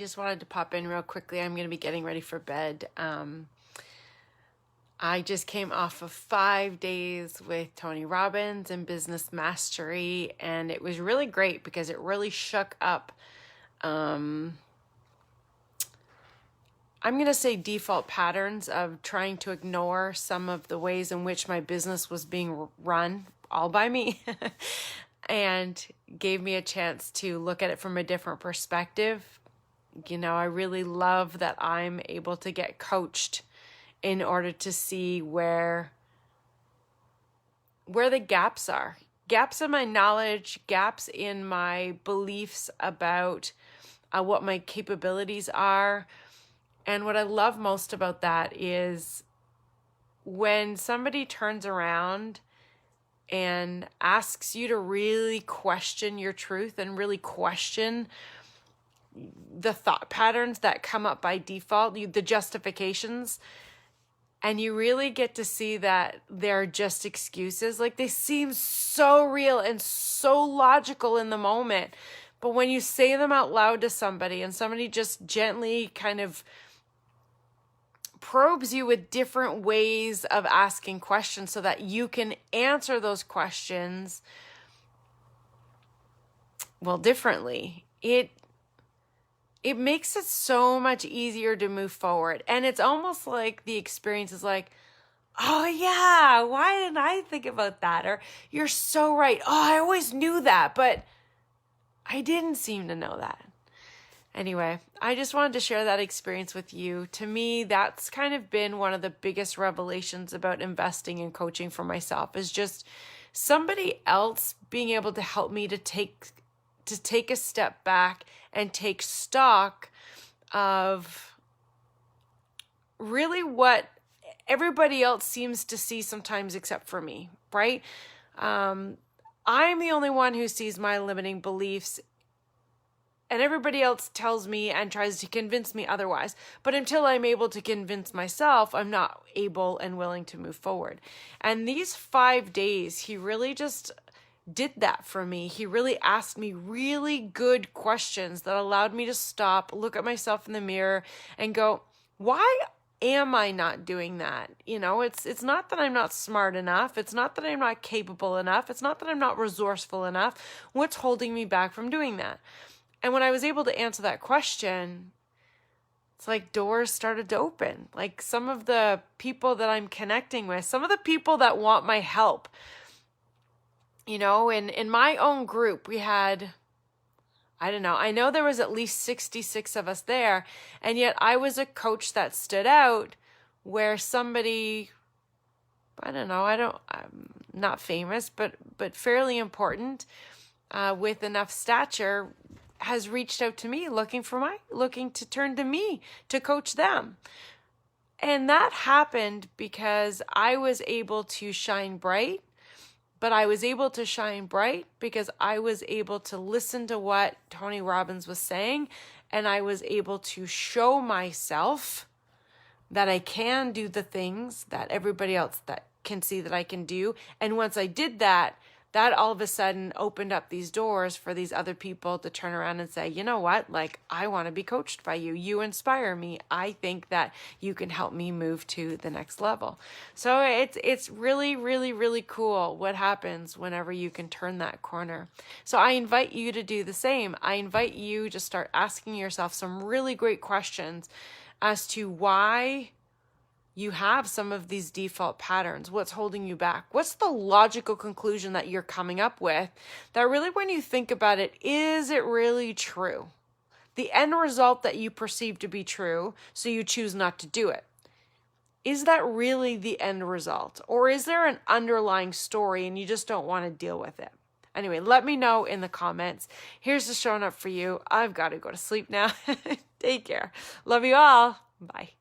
just wanted to pop in real quickly. I'm going to be getting ready for bed. I just came off of 5 days with Tony Robbins and Business Mastery, and it was really great because it really shook up, I'm going to say default patterns of trying to ignore some of the ways in which my business was being run all by me. And gave me a chance to look at it from a different perspective. You know, I really love that I'm able to get coached in order to see where the gaps are. Gaps in my knowledge, gaps in my beliefs about what my capabilities are. And what I love most about that is when somebody turns around and asks you to really question your truth and really question the thought patterns that come up by default, the justifications, and you really get to see that they're just excuses. Like, they seem so real and so logical in the moment, but when you say them out loud to somebody and somebody just gently kind of probes you with different ways of asking questions so that you can answer those questions, well, differently. It makes it so much easier to move forward. And it's almost like the experience is like, oh yeah, why didn't I think about that? Or, you're so right. Oh, I always knew that, but I didn't seem to know that. Anyway, I just wanted to share that experience with you. To me, that's kind of been one of the biggest revelations about investing and coaching for myself, is just somebody else being able to help me to take a step back and take stock of really what everybody else seems to see sometimes except for me, right? I'm the only one who sees my limiting beliefs, and everybody else tells me and tries to convince me otherwise. But until I'm able to convince myself, I'm not able and willing to move forward. And these 5 days, he really just did that for me. He really asked me really good questions that allowed me to stop, look at myself in the mirror, and go, why am I not doing that? You know, it's not that I'm not smart enough. It's not that I'm not capable enough. It's not that I'm not resourceful enough. What's holding me back from doing that? And when I was able to answer that question, it's like doors started to open. Like, some of the people that I'm connecting with, some of the people that want my help, you know, in my own group, we had, I don't know, I know there was at least 66 of us there. And yet I was a coach that stood out, where somebody, I don't know, I'm not famous, but fairly important, with enough stature, has reached out to me looking to turn to me to coach them. And that happened because I was able to shine bright, but I was able to shine bright because I was able to listen to what Tony Robbins was saying, and I was able to show myself that I can do the things that everybody else that can see that I can do. And once I did that, that all of a sudden opened up these doors for these other people to turn around and say, you know what, like, I want to be coached by you. You inspire me. I think that you can help me move to the next level. So it's really, really, really cool what happens whenever you can turn that corner. So I invite you to do the same. I invite you to start asking yourself some really great questions as to why you have some of these default patterns. What's holding you back? What's the logical conclusion that you're coming up with that really, when you think about it, is it really true? The end result that you perceive to be true, so you choose not to do it. Is that really the end result? Or is there an underlying story and you just don't want to deal with it? Anyway, let me know in the comments. Here's the show note for you. I've got to go to sleep now. Take care. Love you all. Bye.